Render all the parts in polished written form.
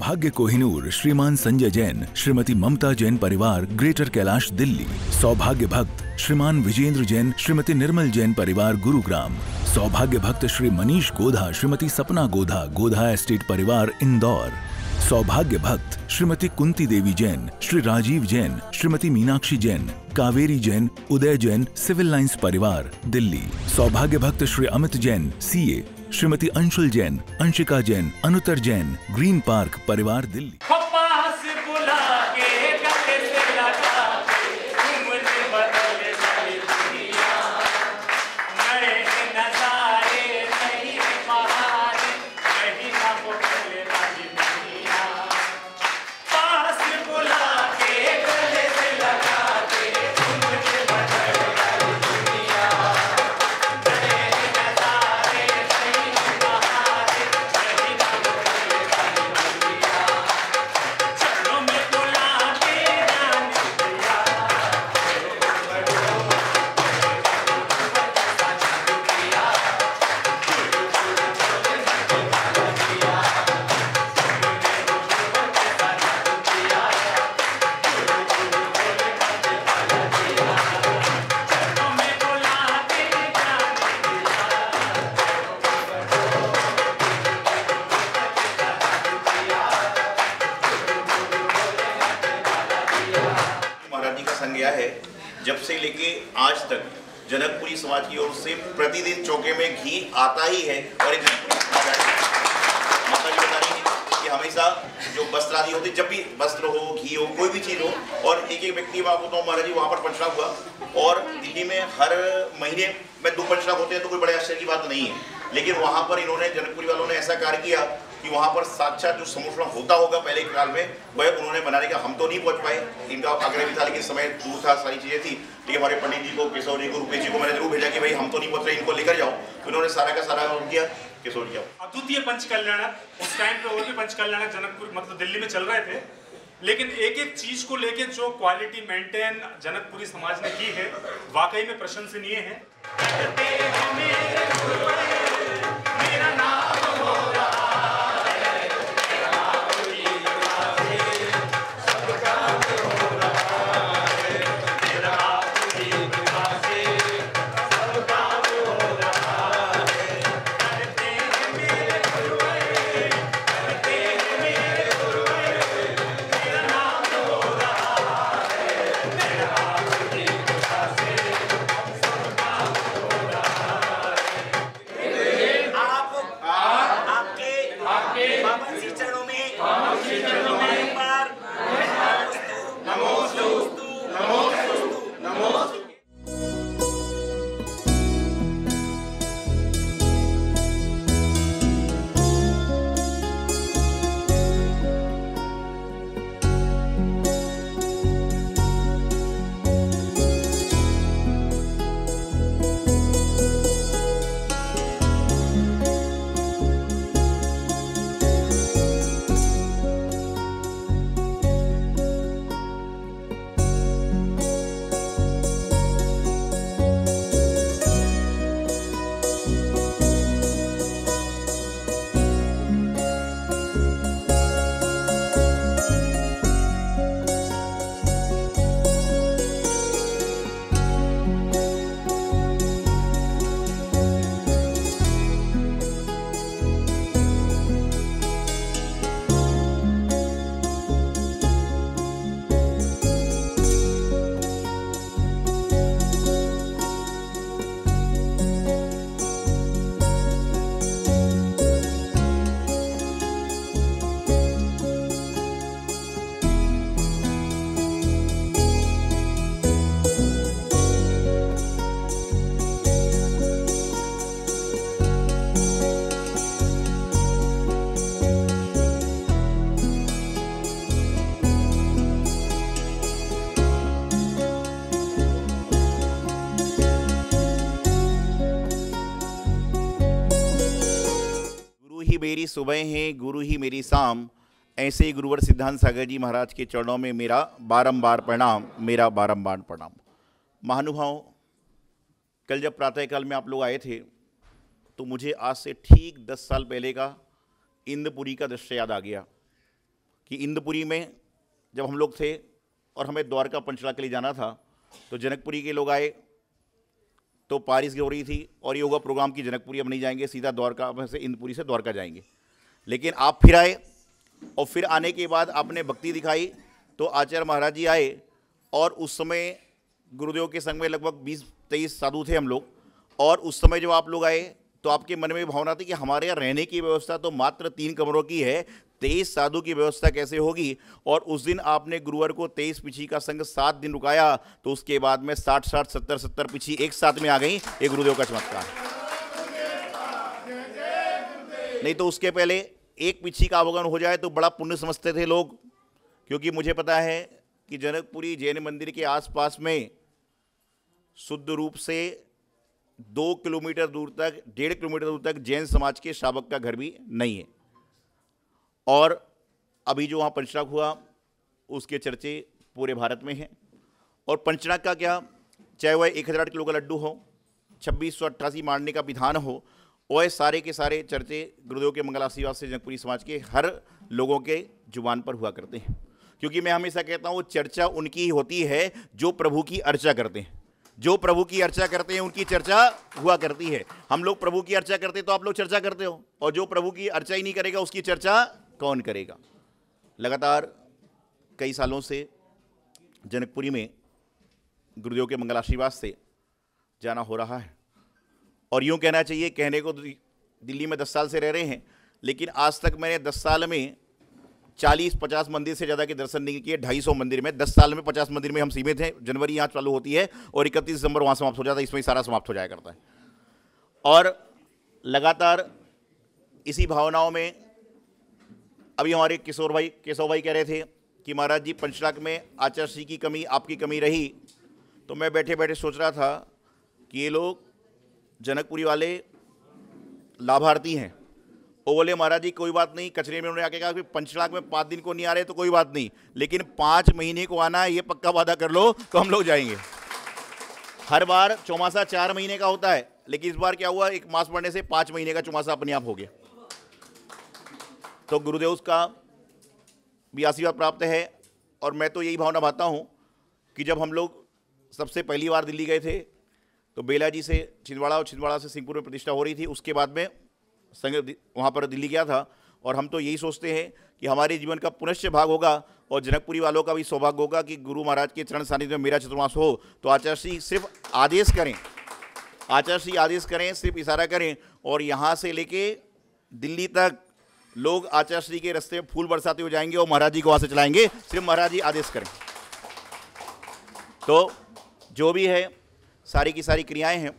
सौभाग्य कोहिनूर श्रीमान संजय जैन, श्रीमती ममता जैन परिवार, ग्रेटर कैलाश, दिल्ली। सौभाग्य भक्त श्रीमान विजेंद्र जैन, श्रीमती निर्मल जैन परिवार, गुरुग्राम। सौभाग्य भक्त श्री मनीष गोधा, श्रीमती सपना गोधा, गोधा एस्टेट परिवार, इंदौर। सौभाग्य भक्त श्रीमती कुंती देवी जैन, श्री राजीव जैन, श्रीमती मीनाक्षी जैन, कावेरी जैन, उदय जैन, सिविल लाइंस परिवार, दिल्ली। सौभाग्य भक्त Shri Amit Jain, CA, Shrimati Anshul Jain, Anshika Jain, Anuttar Jain, green park परिवार, दिल्ली। है जब से लेके आज तक जनकपुरी समाज की ओर से प्रतिदिन चौके में घी आता ही है। और एक माता जी बता रही है कि हमेशा जो वस्त्र आदि होते, जब भी वस्त्र हो, घी हो, कोई भी चीज हो, और एक एक व्यक्ति मैं आपको बताऊं महाराज जी वहां पर पंचनाम हुआ, और दिल्ली में हर महीने में 2 पंचनाम होते हैं तो कोई बड़े आश्चर्य की बात नहीं है, लेकिन वहां पर इन्होंने जनकपुरी वालों ने ऐसा कार्य किया कि वहां पर साक्षात जो समोषण होता होगा पहले के काल में वह उन्होंने बनाने का, हम तो नहीं पहुंच पाए, इनका आग्रह भी था, लेकिन समय दूर था, सारी चीजें थी, लेकिन हमारे पंडित जी को, किशोर जी को, रुपेश जी को मैंने जरूर भेजा कि भाई हम तो नहीं पहुंच रहे, इनको लेकर जाओ, तो उन्होंने सारा का सारा किया। किशोर जी अद्वितीय पंच कल्याणक, उस टाइम पे और भी पंच कल्याणक जनकपुर मतलब दिल्ली में चल रहे थे, लेकिन एक एक चीज को लेके जो क्वालिटी मेंटेन जनकपुरी समाज ने की है वाकई में प्रशंसनीय है। मेरी सुबह है, गुरु ही मेरी शाम, ऐसे ही गुरुवर सिद्धांत सागर जी महाराज के चरणों में मेरा बारंबार प्रणाम, मेरा बारंबार प्रणाम। महानुभाव, कल जब प्रातःकाल में आप लोग आए थे तो मुझे आज से ठीक 10 साल पहले का इंद्रपुरी का दृश्य याद आ गया। कि इंद्रपुरी में जब हम लोग थे और हमें द्वारका पंचला के लिए जाना था, तो जनकपुरी के लोग आए, तो बारिश हो रही थी और ये होगा प्रोग्राम की जनकपुरी अब नहीं जाएंगे, सीधा द्वारका से इंद्रपुरी से द्वारका जाएंगे। लेकिन आप फिर आए और फिर आने के बाद आपने भक्ति दिखाई, तो आचार्य महाराज जी आए और उस समय गुरुदेव के संग में लगभग 20-23 साधु थे हम लोग। और उस समय जब आप लोग आए तो आपके मन में भावना थी कि हमारे यहाँ रहने की व्यवस्था तो मात्र 3 कमरों की है, 23 साधु की व्यवस्था कैसे होगी। और उस दिन आपने गुरुवार को 23 पिछी का संग 7 दिन रुकाया, तो उसके बाद में 60-60, 70-70 पिछी एक साथ में आ गई। ये गुरुदेव का चमत्कार। नहीं तो उसके पहले एक पिछी का अवगमन हो जाए तो बड़ा पुण्य समझते थे लोग, क्योंकि मुझे पता है कि जनकपुरी जैन मंदिर के आसपास में शुद्ध रूप से 2 किलोमीटर दूर तक, 1.5 किलोमीटर दूर तक जैन समाज के श्रावक का घर भी नहीं है। और अभी जो वहाँ पंचनाक हुआ उसके चर्चे पूरे भारत में हैं। और पंचनाक का क्या, चाहे वह 1008 किलो का लड्डू हो, 2688 मारने का विधान हो, और सारे के सारे चर्चे गुरुदेव के मंगल आशीर्वाद से जनकपुरी समाज के हर लोगों के जुबान पर हुआ करते हैं। क्योंकि मैं हमेशा कहता हूँ वो चर्चा उनकी ही होती है जो प्रभु की अर्चा करते हैं। जो प्रभु की अर्चा करते हैं उनकी चर्चा हुआ करती है। हम लोग प्रभु की अर्चा करते तो आप लोग चर्चा करते हो, और जो प्रभु की अर्चा ही नहीं करेगा उसकी चर्चा कौन करेगा। लगातार कई सालों से जनकपुरी में गुरुदेव के मंगल आशीर्वाद से जाना हो रहा है। और यूँ कहना चाहिए, कहने को दिल्ली में 10 साल से रह रहे हैं, लेकिन आज तक मैंने 10 साल में 40-50 मंदिर से ज़्यादा के दर्शन नहीं किए। 250 मंदिर में 10 साल में 50 मंदिर में हम सीमित हैं। जनवरी यहाँ चालू होती है और 31 दिसंबर वहाँ समाप्त हो जाता है, इसमें सारा समाप्त हो जाया करता है। और लगातार इसी भावनाओं में अभी हमारे केशव भाई कह रहे थे कि महाराज जी पंचनाक में आचार्य श्री की कमी, आपकी कमी रही। तो मैं बैठे बैठे सोच रहा था कि ये लोग जनकपुरी वाले लाभार्थी हैं। वो बोले महाराज जी कोई बात नहीं, कचरे में उन्होंने आके कहा कि पंचनाक में 5 दिन को नहीं आ रहे तो कोई बात नहीं, लेकिन 5 महीने को आना है, ये पक्का वादा कर लो तो हम लोग जाएंगे। हर बार चौमासा 4 महीने का होता है, लेकिन इस बार क्या हुआ, 1 मास बढ़ने से 5 महीने का चौमासा अपने आप हो गया। तो गुरुदेव का भी आशीर्वाद प्राप्त है। और मैं तो यही भावना भाता हूँ कि जब हम लोग सबसे पहली बार दिल्ली गए थे तो बेला जी से छिंदवाड़ा और छिंदवाड़ा से सिंहपुर में प्रतिष्ठा हो रही थी। उसके बाद में संग वहाँ पर दिल्ली गया था। और हम तो यही सोचते हैं कि हमारे जीवन का पुनश्च भाग होगा और जनकपुरी वालों का भी सौभाग्य होगा कि गुरु महाराज के चरण सानिध्य में मेरा चतुर्मास हो। तो आचार्य श्री सिर्फ आदेश करें, आचार्य श्री आदेश करें, सिर्फ इशारा करें, और यहाँ से लेके दिल्ली तक लोग आचार्य श्री के रास्ते में फूल बरसाते हुए जाएंगे और महाराज जी को वहाँ से चलाएंगे। सिर्फ महाराज जी आदेश करें। तो जो भी है सारी की सारी क्रियाएं हैं।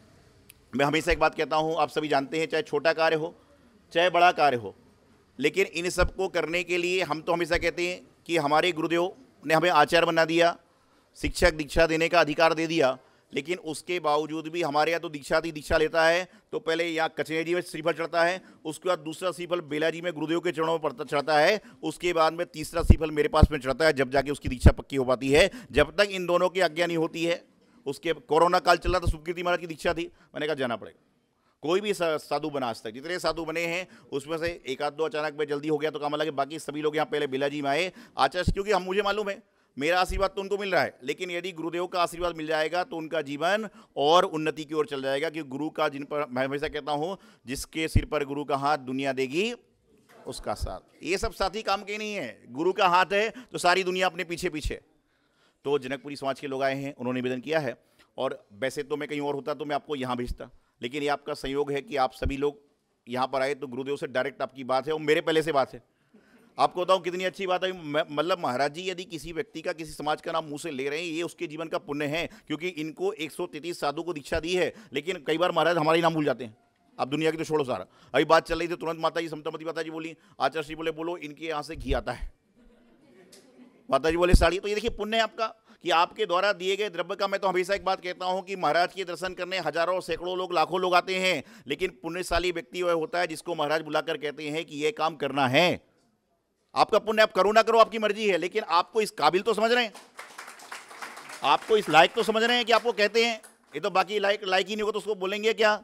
मैं हमेशा एक बात कहता हूं, आप सभी जानते हैं, चाहे छोटा कार्य हो चाहे बड़ा कार्य हो, लेकिन इन सब को करने के लिए हम तो हमेशा कहते हैं कि हमारे गुरुदेव ने हमें आचार्य बना दिया, शिक्षक दीक्षा देने का अधिकार दे दिया, लेकिन उसके बावजूद भी हमारे यहाँ तो दीक्षा लेता है तो पहले यहाँ कचरे जी में श्रीफल चढ़ता है, उसके बाद दूसरा श्रीफल बेला जी में गुरुदेव के चरणों में चढ़ता है, उसके बाद में तीसरा श्रीफल मेरे पास में चढ़ता है, जब जाके उसकी दीक्षा पक्की हो पाती है। जब तक इन दोनों की आज्ञा नहीं होती है, उसके कोरोना काल चल रहा था, सुखकीर्ति महाराज की दीक्षा थी, मैंने कहा जाना पड़ेगा। कोई भी साधु बना, आज तक जितने साधु बने हैं उसमें से 1-2 अचानक में जल्दी हो गया तो काम अलग है, बाकी सभी लोग यहाँ पहले बेला जी में आए आचार्य, क्योंकि हम मुझे मालूम है मेरा आशीर्वाद तो उनको मिल रहा है, लेकिन यदि गुरुदेव का आशीर्वाद मिल जाएगा तो उनका जीवन और उन्नति की ओर चल जाएगा। कि गुरु का, जिन पर मैं हमेशा कहता हूँ, जिसके सिर पर गुरु का हाथ दुनिया देगी उसका साथ। ये सब साथी काम के नहीं है, गुरु का हाथ है तो सारी दुनिया अपने पीछे पीछे। तो जनकपुरी समाज के लोग आए हैं, उन्होंने निवेदन किया है, और वैसे तो मैं कहीं और होता तो मैं आपको यहाँ भेजता, लेकिन ये आपका संयोग है कि आप सभी लोग यहाँ पर आए, तो गुरुदेव से डायरेक्ट आपकी बात है और मेरे पहले से बात है। आपको बताऊँ कितनी अच्छी बात है, मतलब महाराज जी यदि किसी व्यक्ति का, किसी समाज का नाम मुंह से ले रहे हैं, ये उसके जीवन का पुण्य है, क्योंकि इनको 133 साधु को दीक्षा दी है, लेकिन कई बार महाराज हमारा ही नाम भूल जाते हैं। अब दुनिया की तो छोड़ो सारा, अभी बात चल रही थी, तुरंत माता जी समतामती माता जी बोली, आचार्य श्री बोले बोलो इनके यहाँ से घी आता है, माता जी बोले साड़ी। तो ये देखिए पुण्य है आपका कि आपके द्वारा दिए गए द्रव्य का, मैं तो हमेशा एक बात कहता हूं कि महाराज के दर्शन करने हजारों सैकड़ों लोग, लाखों लोग आते हैं, लेकिन पुण्यशाली व्यक्ति वह होता है जिसको महाराज बुलाकर कहते हैं कि यह काम करना है। आपका पुण्य, आप करो ना करो आपकी मर्जी है, लेकिन आपको इस काबिल तो समझ रहे हैं, आपको इस लायक तो समझ रहे हैं कि आपको कहते हैं। ये तो बाकी लायक ही नहीं होगा तो उसको बोलेंगे क्या।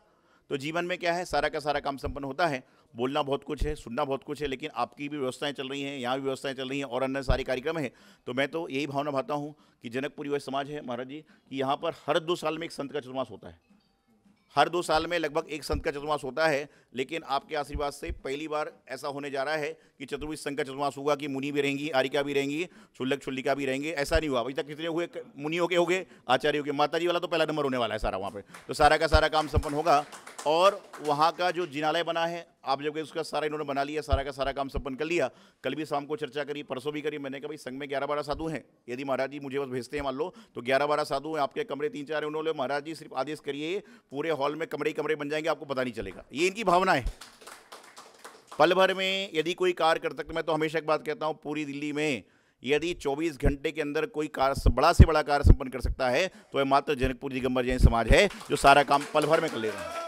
तो जीवन में क्या है, सारा का सारा काम संपन्न होता है। बोलना बहुत कुछ है, सुनना बहुत कुछ है, लेकिन आपकी भी व्यवस्थाएं चल रही हैं, यहाँ भी व्यवस्थाएं चल रही हैं और अन्य सारे कार्यक्रम हैं। तो मैं तो यही भावना भाता हूँ कि जनकपुरी वैश्य समाज है महाराज जी कि यहाँ पर हर 2 साल में एक संत का चतुर्मास होता है। हर 2 साल में लगभग एक संत का चतुर्मास होता है, लेकिन आपके आशीर्वाद से पहली बार ऐसा होने जा रहा है कि चतुर्विश संत का चतुर्मास होगा कि मुनि भी रहेंगी, आरिका भी रहेंगी, क्षुल्लक क्षुल्लिका भी रहेंगे। ऐसा नहीं हुआ अभी तक। कितने हुए? मुनियों के हो गए, आचार्यों के। माता जी वाला तो पहला नंबर होने वाला है सारा वहाँ पे। तो सारा का सारा काम संपन्न होगा। और वहाँ का जो जिनालय बना है, आप जब उसका सारा इन्होंने बना लिया, सारा का सारा काम संपन्न कर लिया। कल भी शाम को चर्चा करी, परसों भी करी। मैंने कहा भाई संघ में 11-12 साधु हैं, यदि महाराज जी मुझे बस भेजते हैं मान लो, तो 11-12 साधु हैं, आपके कमरे 3-4 हैं। उन्होंने महाराज जी सिर्फ आदेश करिए, पूरे हॉल में कमरे ही कमरे बन जाएंगे, आपको पता नहीं चलेगा। ये इनकी भावना है। पल भर में यदि कोई कार्य कर सकता, मैं तो हमेशा एक बात कहता हूँ, पूरी दिल्ली में यदि 24 घंटे के अंदर कोई कार्य, बड़ा से बड़ा कार्य संपन्न कर सकता है तो यह मात्र जनकपुर दिगंबर जैन समाज है, जो सारा काम पल भर में कर ले रहे हैं।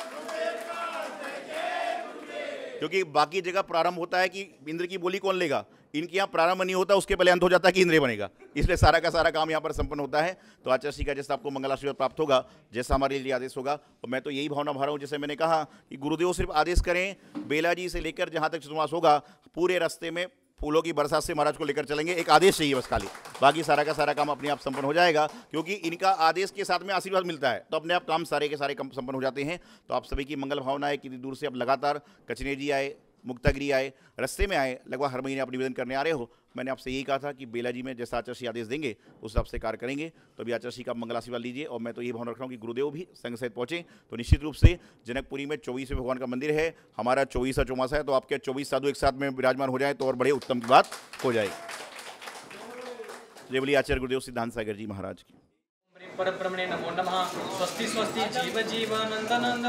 क्योंकि बाकी जगह प्रारंभ होता है कि इंद्र की बोली कौन लेगा, इनके यहाँ प्रारंभ नहीं होता, उसके पहले अंत हो जाता है कि इंद्र बनेगा। इसलिए सारा का सारा काम यहाँ पर संपन्न होता है। तो आचार्य श्री का जैसा आपको मंगल आशीर्वाद प्राप्त होगा, जैसा हमारे लिए आदेश होगा। और मैं तो यही भावना भा रहा हूँ, जैसे मैंने कहा कि गुरुदेव सिर्फ आदेश करें, बेला जी से लेकर जहाँ तक चतुर्मास होगा, पूरे रास्ते में फूलों की बरसात से महाराज को लेकर चलेंगे। एक आदेश चाहिए बस खाली, बाकी सारा का सारा काम अपने आप संपन्न हो जाएगा। क्योंकि इनका आदेश के साथ में आशीर्वाद मिलता है, तो अपने आप काम सारे के सारे काम संपन्न हो जाते हैं। तो आप सभी की मंगल भावना है। कितनी दूर से अब लगातार कचने जी आए, मुक्तागिरी आए, रास्ते में आए, लगभग हर महीने आप निवेदन करने आ रहे हो। मैंने आपसे यही कहा था कि बेला जी में जैसा आचार्य श्री आदेश देंगे उस हिसाब से कार्य करेंगे। तो अभी आचार्य श्री का मंगल आशीर्वाद लीजिए। और मैं तो ये भावना रख रहा हूँ कि गुरुदेव भी संग सहित पहुँचे। तो निश्चित रूप से जनकपुरी में 24वें भगवान का मंदिर है, हमारा 24वां चौमासा है, तो आपके 24 साधु एक साथ में विराजमान हो जाए तो और बड़े उत्तम की बात हो जाएगी। जय बोलिए आचार्य गुरुदेव सिद्धांत सागर जी महाराज की। परब्रह्मणे नमो नमः। स्वस्ति स्वस्ति जीव जीव नंद नंद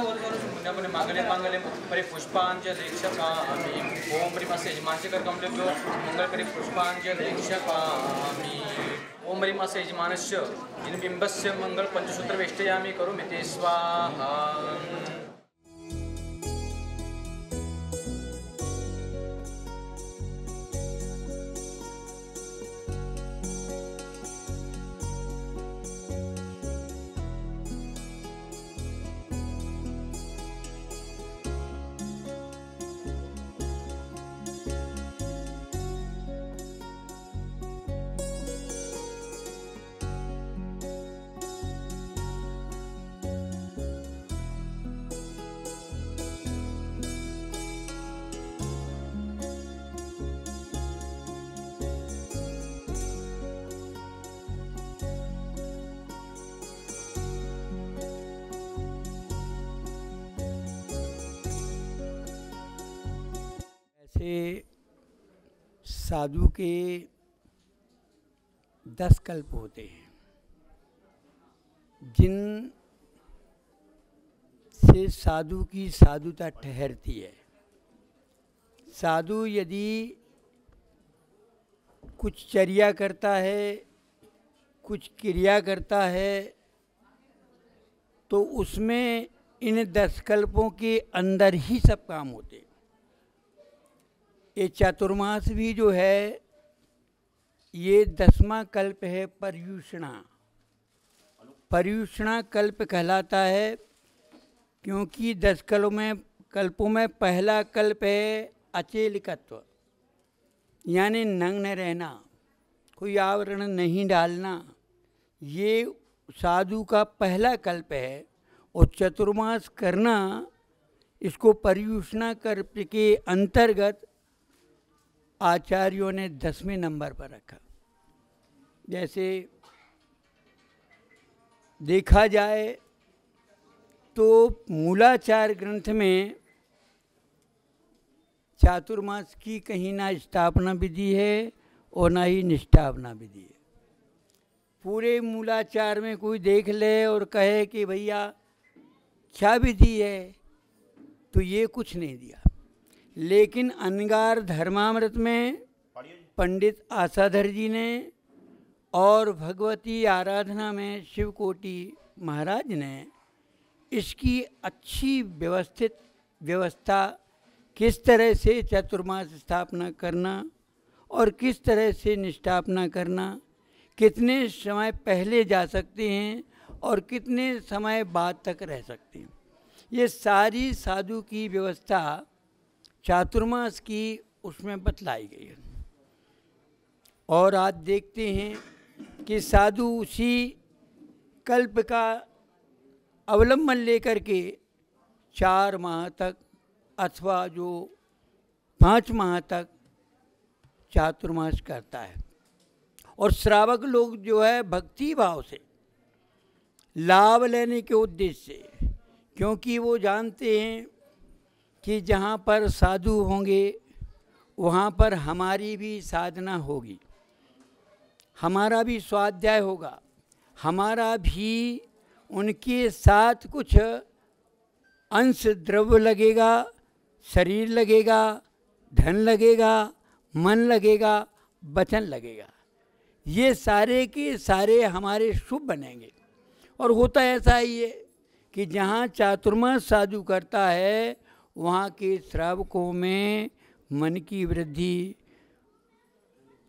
पुण्य मांगल्य मांगल्य परि पुष्पांजलिक्षपामि। ओम प्रिम से यजमानस्य कमलेभ्यो मंगल परि पुष्पांजलिक्षपामि। ओम प्रिम से यजमानस्य जिनबिंबस्य मंगल पंचसूत्र वेष्टयामि करोमि स्वाहा। से साधु के 10 कल्प होते हैं, जिन से साधु की साधुता ठहरती है। साधु यदि कुछ चर्या करता है, कुछ क्रिया करता है, तो उसमें इन 10 कल्पों के अंदर ही सब काम होते हैं। ये चातुर्मास भी जो है, ये 10वां कल्प है पर्युषणा। पर्युषणा कल्प कहलाता है, क्योंकि 10 कल्पों में पहला कल्प है अचेलिकत्व, यानी नग्न रहना, कोई आवरण नहीं डालना। ये साधु का पहला कल्प है। और चतुर्मास करना, इसको पर्युषणा कल्प के अंतर्गत आचार्यों ने 10वें नंबर पर रखा। जैसे देखा जाए तो मूलाचार ग्रंथ में चातुर्मास की कहीं ना स्थापना विधि है और ना ही निष्ठापना विधि है। पूरे मूलाचार में कोई देख ले और कहे कि भैया क्या विधि है, तो ये कुछ नहीं दिया। लेकिन अंगार धर्मामृत में पंडित आसाधर जी ने और भगवती आराधना में शिवकोटि महाराज ने इसकी अच्छी व्यवस्थित व्यवस्था, किस तरह से चतुर्मास स्थापना करना और किस तरह से निष्ठापना करना, कितने समय पहले जा सकते हैं और कितने समय बाद तक रह सकते हैं, ये सारी साधु की व्यवस्था चातुर्मास की उसमें बतलाई गई है। और आज देखते हैं कि साधु उसी कल्प का अवलंबन लेकर के 4 माह तक अथवा जो 5 माह तक चातुर्मास करता है। और श्रावक लोग जो है भक्ति भाव से लाभ लेने के उद्देश्य से, क्योंकि वो जानते हैं कि जहाँ पर साधु होंगे वहाँ पर हमारी भी साधना होगी, हमारा भी स्वाध्याय होगा, हमारा भी उनके साथ कुछ अंश द्रव्य लगेगा, शरीर लगेगा, धन लगेगा, मन लगेगा, वचन लगेगा। ये सारे के सारे हमारे शुभ बनेंगे। और होता ऐसा ही है कि जहाँ चातुर्मास साधु करता है वहाँ के श्रावकों में मन की वृद्धि,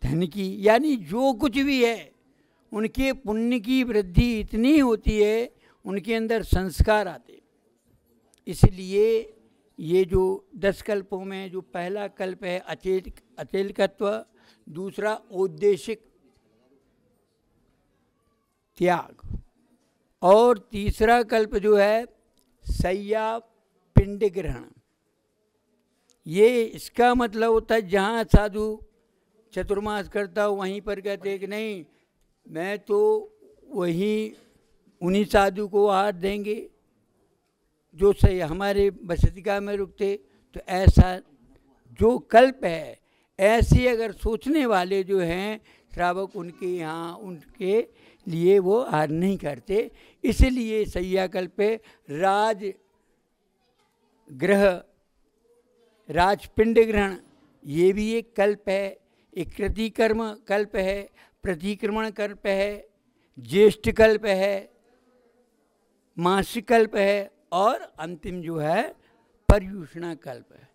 धन की, यानी जो कुछ भी है उनके पुण्य की वृद्धि इतनी होती है, उनके अंदर संस्कार आते। इसलिए ये जो 10 कल्पों में जो पहला कल्प है अचेतकत्व, दूसरा औद्देशिक त्याग, और तीसरा कल्प जो है शय्या पिंड ग्रहण। ये इसका मतलब होता है जहाँ साधु चतुर्मास करता हो वहीं पर कहते कि नहीं, मैं तो वहीं उन्हीं साधु को आहार देंगे जो सही हमारे बसतिका में रुकते। तो ऐसा जो कल्प है, ऐसे अगर सोचने वाले जो हैं श्रावक, उनके यहाँ उनके लिए वो आहार नहीं करते। इसलिए शय्या कल्प राज ग्रह, राजपिंड ग्रहण, ये भी एक कल्प है। एक कृतिकर्म कल्प है, प्रतिक्रमण कल्प है, ज्येष्ठ कल्प है, मासिक कल्प है, और अंतिम जो है पर्युषणा कल्प है।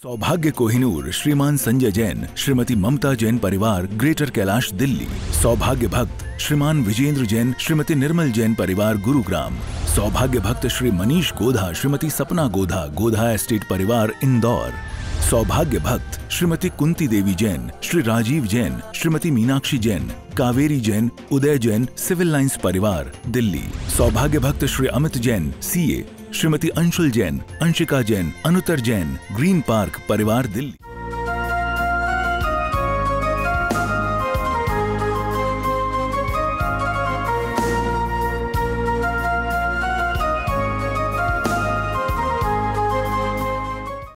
सौभाग्य कोहिनूर श्रीमान संजय जैन, श्रीमती ममता जैन परिवार, ग्रेटर कैलाश दिल्ली। सौभाग्य भक्त श्रीमान विजेंद्र जैन, श्रीमती निर्मल जैन परिवार, गुरुग्राम। सौभाग्य भक्त श्री मनीष गोधा, श्रीमती सपना गोधा, गोधा एस्टेट परिवार, इंदौर। सौभाग्य भक्त श्रीमती कुंती देवी जैन, श्री राजीव जैन, श्रीमती मीनाक्षी जैन, कावेरी जैन, उदय जैन, सिविल लाइंस परिवार, दिल्ली। सौभाग्य भक्त Shri Amit Jain, CA, Shrimati Anshul Jain, Anshika Jain, Anuttar Jain, green park परिवार, दिल्ली।